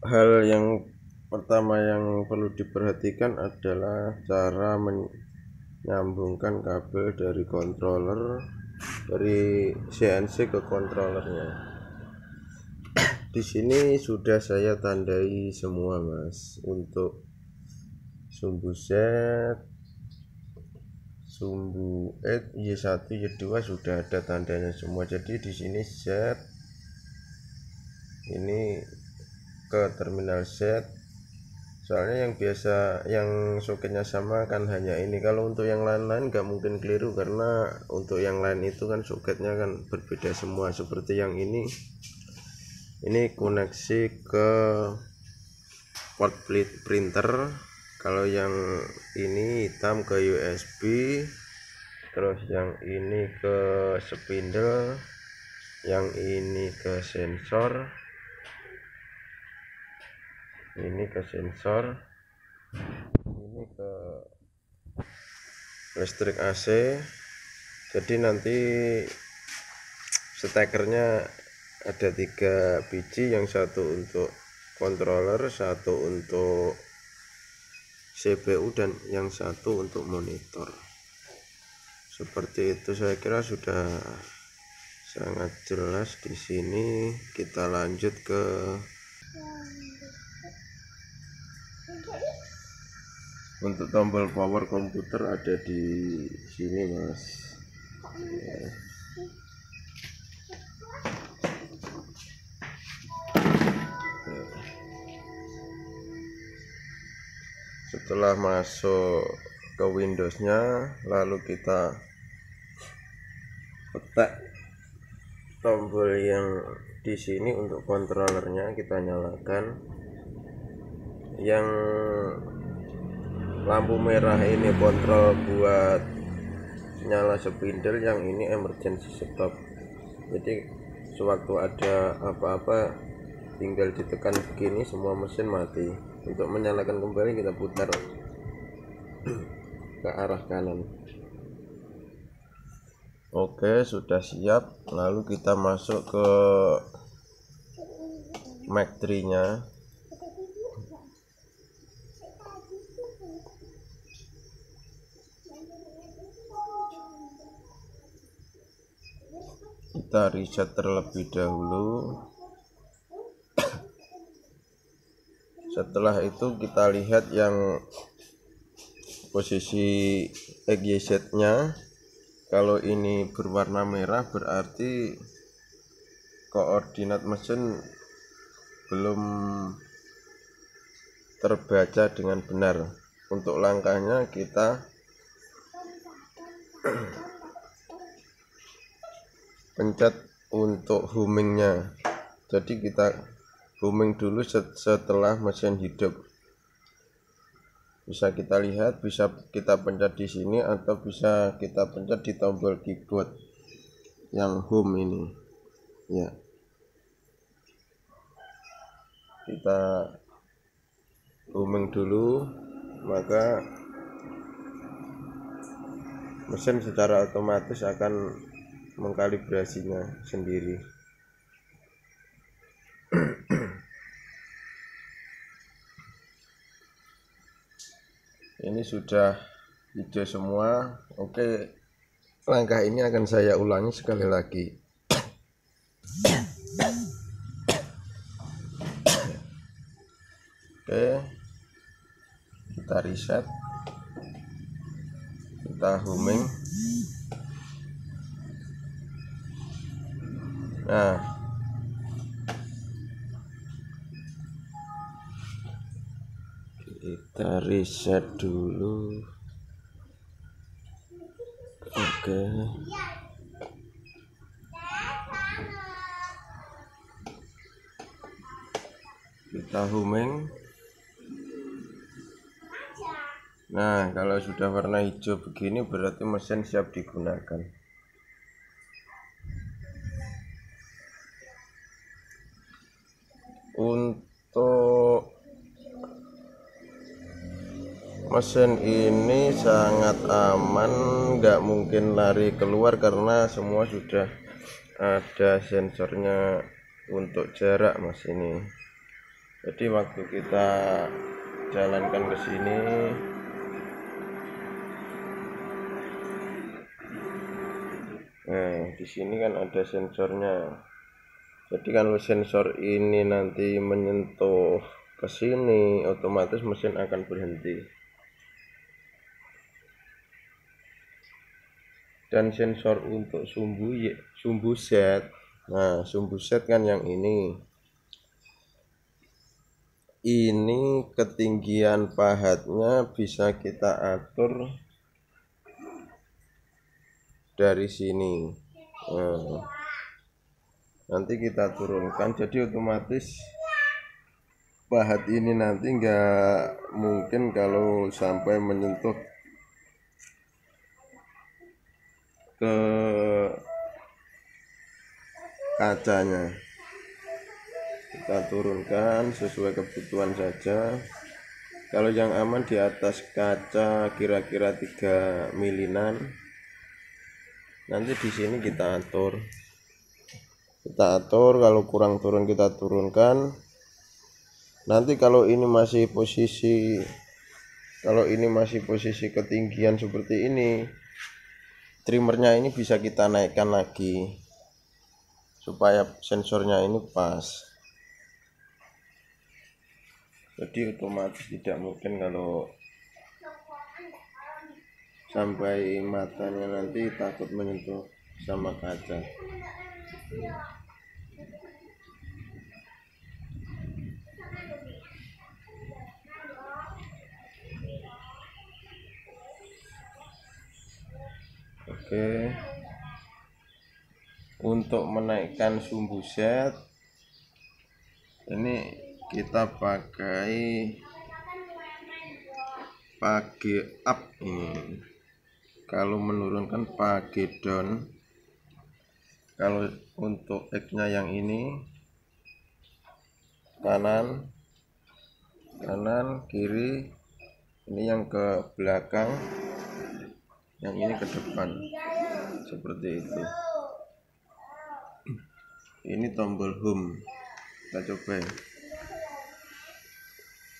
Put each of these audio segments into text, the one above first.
hal yang pertama yang perlu diperhatikan adalah cara menyambungkan kabel dari controller dari CNC ke controllernya. Di sini sudah saya tandai semua, Mas, untuk sumbu set, sumbu Y1 Y2 sudah ada tandanya semua. Jadi di sini set ini ke terminal set, soalnya yang biasa yang soketnya sama kan hanya ini. Kalau untuk yang lain-lain nggak mungkin keliru, karena untuk yang lain itu kan soketnya kan berbeda semua. Seperti yang ini koneksi ke port printer, kalau yang ini hitam ke USB, terus yang ini ke spindle, yang ini ke sensor, ini ke sensor, ini ke listrik AC. Jadi nanti stekernya ada 3 biji, yang satu untuk controller, satu untuk CPU, dan yang satu untuk monitor. Seperti itu, saya kira sudah sangat jelas. Di sini kita lanjut ke untuk tombol power komputer, ada di sini, Mas. Setelah masuk ke Windows-nya, lalu kita petak tombol yang di sini untuk controllernya, kita nyalakan. Yang lampu merah ini kontrol buat nyala spindle, yang ini emergency stop. Jadi sewaktu ada apa-apa tinggal ditekan begini, semua mesin mati. Untuk menyalakan kembali kita putar ke arah kanan. Oke, sudah siap. Lalu kita masuk ke Mac 3-nya. Kita reset terlebih dahulu. Setelah itu kita lihat yang posisi XYZ-nya. Kalau ini berwarna merah berarti koordinat mesin belum terbaca dengan benar. Untuk langkahnya kita pencet untuk homingnya. Jadi kita homing dulu setelah mesin hidup. Bisa kita lihat, bisa kita pencet di sini, atau bisa kita pencet di tombol keyboard yang home ini. Ya, kita homing dulu, maka mesin secara otomatis akan mengkalibrasinya sendiri. Ini sudah hijau semua. Oke, langkah ini akan saya ulangi sekali lagi. Oke, kita reset, kita homing. Nah, kita reset dulu. Oke, kita homing. Nah, kalau sudah warna hijau begini berarti mesin siap digunakan. Untuk mesin ini sangat aman, nggak mungkin lari keluar karena semua sudah ada sensornya untuk jarak, Mas. Ini Jadi waktu kita jalankan ke sini, nah di sini kan ada sensornya. Jadi kalau sensor ini nanti menyentuh ke sini, otomatis mesin akan berhenti. Dan sensor untuk sumbu set, nah sumbu set kan yang ini ketinggian pahatnya bisa kita atur dari sini. Nah, nanti kita turunkan, jadi otomatis pahat ini nanti nggak mungkin kalau sampai menyentuh ke kacanya. Kita turunkan sesuai kebutuhan saja. Kalau yang aman di atas kaca kira-kira 3 milinan. Nanti di sini kita atur. Kalau kurang turun kita turunkan. Nanti kalau ini masih posisi ketinggian seperti ini, trimmernya ini bisa kita naikkan lagi supaya sensornya ini pas. Jadi otomatis tidak mungkin kalau sampai matanya nanti takut menyentuh sama kaca. Oke, untuk menaikkan sumbu set ini kita pakai up ini. Kalau menurunkan pakai down. Kalau untuk X-nya yang ini kanan kiri, ini yang ke belakang, yang ini ke depan, seperti itu. Ini tombol home, kita coba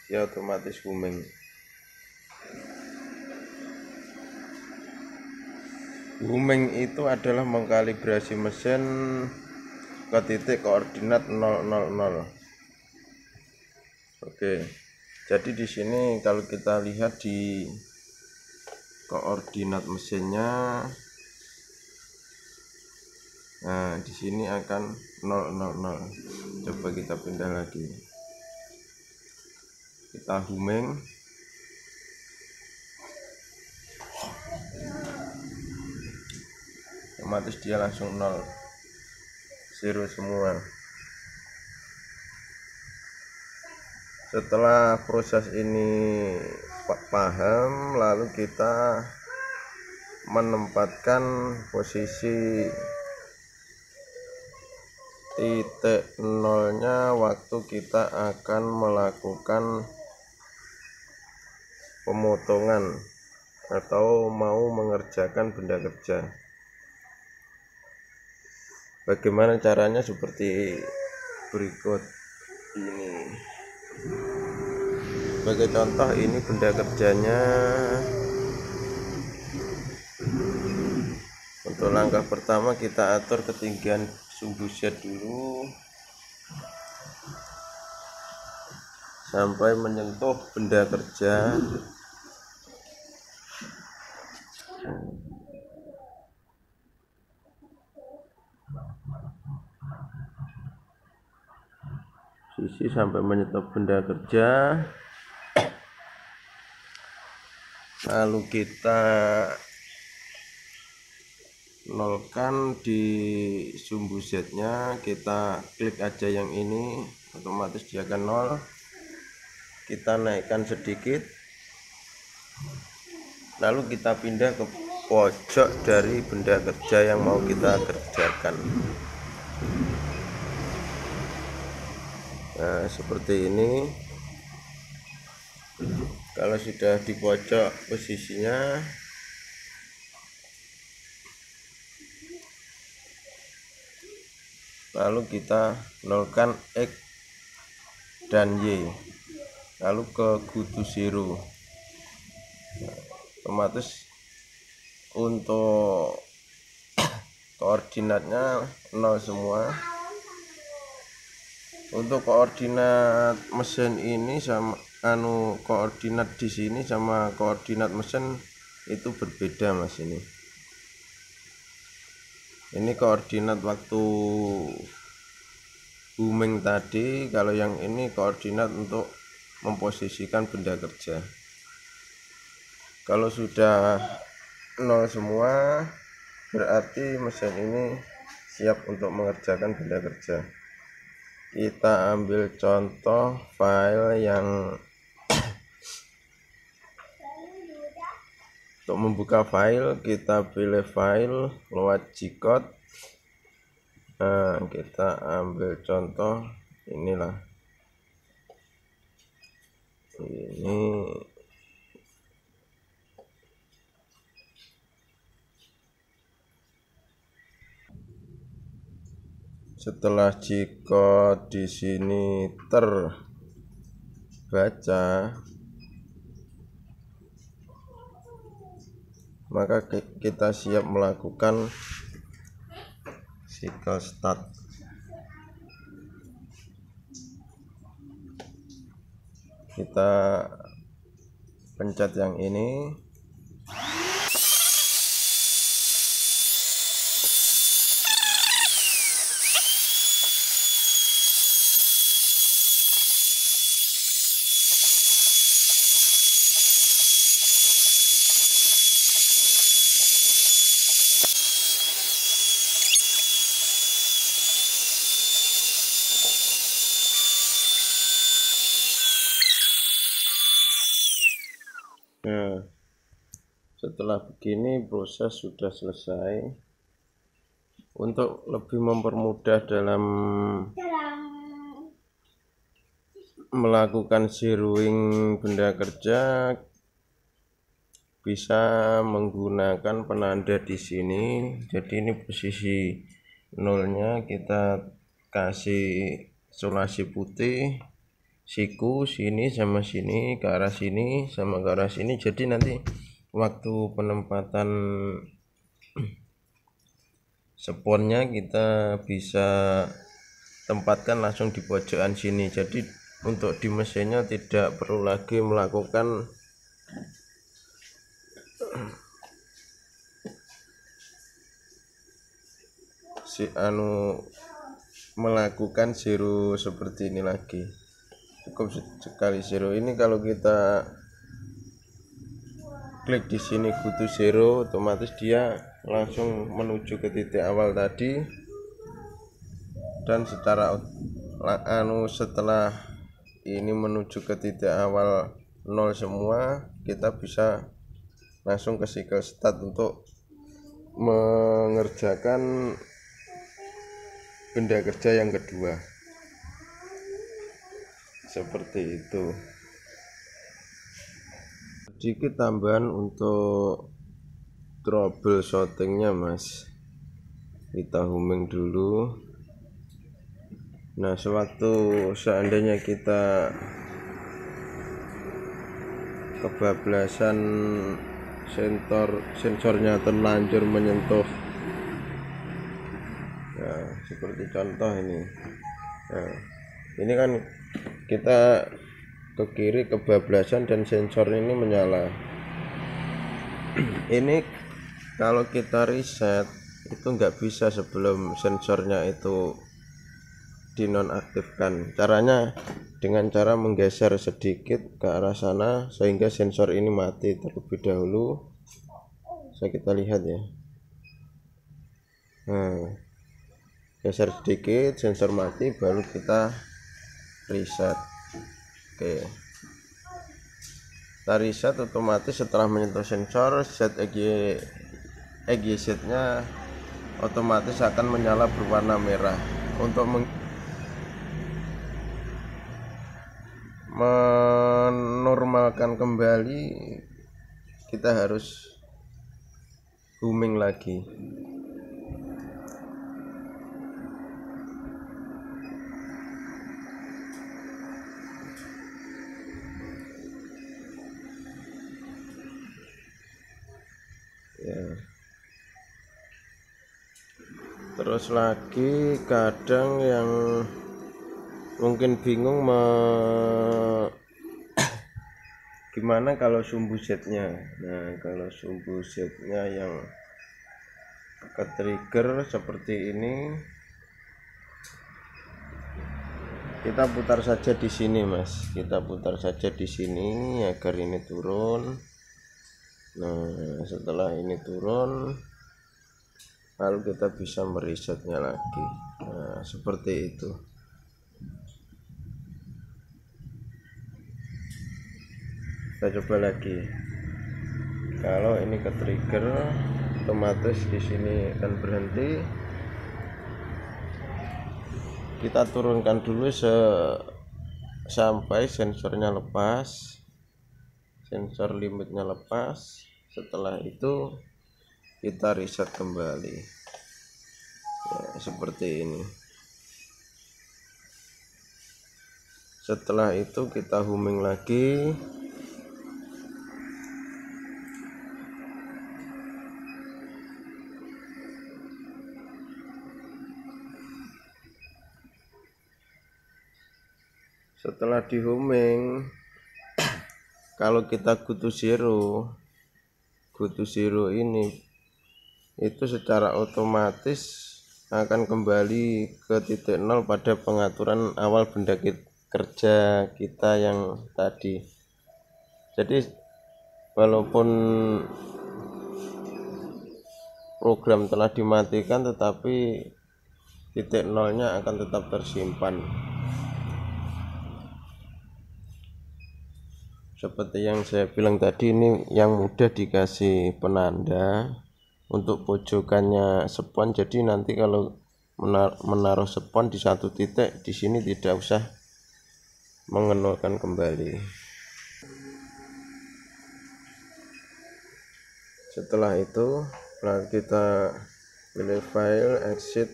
ya, otomatis booming. Booming itu adalah mengkalibrasi mesin ke titik koordinat 000. Oke, jadi di sini kalau kita lihat di koordinat mesinnya, nah di sini akan 000. Coba kita pindah lagi, kita booming. Otomatis dia langsung 0 semua. Setelah proses ini paham, lalu kita menempatkan posisi titik nolnya waktu kita akan melakukan pemotongan atau mau mengerjakan benda kerja. Bagaimana caranya? Seperti berikut ini. Sebagai contoh, ini benda kerjanya. Untuk langkah pertama kita atur ketinggian sumbu set dulu sampai menyentuh benda kerja. Sisi sampai menyentuh benda kerja. Lalu kita nolkan di sumbu setnya, kita klik aja yang ini, otomatis dia akan 0. Kita naikkan sedikit, lalu kita pindah ke pojok dari benda kerja yang mau kita kerjakan. Nah, seperti ini. Kalau sudah di pojok posisinya, lalu kita nolkan X dan Y, lalu ke Kutu Zero. Otomatis untuk koordinatnya 0 semua. Untuk koordinat mesin ini sama koordinat di sini sama koordinat mesin itu berbeda Mas. Ini koordinat waktu booming tadi, kalau yang ini koordinat untuk memposisikan benda kerja. Kalau sudah 0 semua berarti mesin ini siap untuk mengerjakan benda kerja. Kita ambil contoh file yang untuk membuka file kita pilih file lewat G-code. Nah, kita ambil contoh inilah ini. Setelah G-code di sini terbaca, maka kita siap melakukan cycle start. Kita pencet yang ini. Nah, setelah begini proses sudah selesai. Untuk lebih mempermudah dalam melakukan zeroing benda kerja, bisa menggunakan penanda di sini. Jadi ini posisi nolnya, kita kasih solasi putih, siku sini sama sini, ke arah sini sama ke arah sini. Jadi nanti waktu penempatan sponnya kita bisa tempatkan langsung di pojokan sini. Jadi untuk di mesinnya tidak perlu lagi melakukan melakukan zero seperti ini lagi. Cukup sekali zero ini. Kalau kita klik di sini Kutu Zero, otomatis dia langsung menuju ke titik awal tadi, dan setelah ini menuju ke titik awal 0 semua, kita bisa langsung ke cycle start untuk mengerjakan benda kerja yang kedua. Seperti itu. Sedikit tambahan untuk troubleshootingnya Mas. Kita homing dulu. Nah, seandainya kita kebablasan sensornya terlanjur menyentuh, nah seperti contoh ini. Nah, ini kan kita ke kiri kebablasan dan sensor ini menyala. Ini kalau kita reset itu nggak bisa sebelum sensornya itu dinonaktifkan. Caranya dengan cara menggeser sedikit ke arah sana sehingga sensor ini mati terlebih dahulu. Kita lihat ya. Nah, geser sedikit, sensor mati, baru kita reset. Oke, kita reset, otomatis setelah menyentuh sensor, set EGZ nya otomatis akan menyala berwarna merah. Untuk menormalkan kembali, kita harus booming lagi. ya. Terus lagi kadang yang mungkin bingung gimana kalau sumbu setnya. Nah, kalau sumbu setnya yang ke trigger seperti ini, kita putar saja di sini, Mas. Kita putar saja di sini agar ini turun. Nah, setelah ini turun, lalu kita bisa meresetnya lagi. Nah, seperti itu. Kita coba lagi. Kalau ini ke trigger, otomatis di sini akan berhenti. Kita turunkan dulu sampai sensornya lepas, sensor limitnya lepas. Setelah itu kita reset kembali ya, seperti ini. Setelah itu kita homing lagi. Setelah di homing, kalau kita go to zero ini itu secara otomatis akan kembali ke titik nol pada pengaturan awal benda kerja kita yang tadi. Jadi walaupun program telah dimatikan, tetapi titik nolnya akan tetap tersimpan. Seperti yang saya bilang tadi, ini yang mudah dikasih penanda untuk pojokannya spon. Jadi nanti kalau menaruh spon di satu titik, di sini tidak usah mengenolkan kembali. Setelah itu kita pilih file, exit.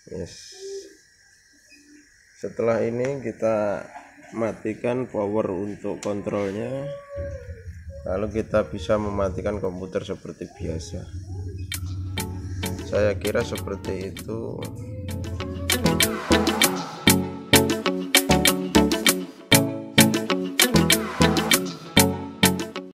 Yes. Setelah ini kita matikan power untuk kontrolnya, lalu kita bisa mematikan komputer seperti biasa. Saya kira seperti itu.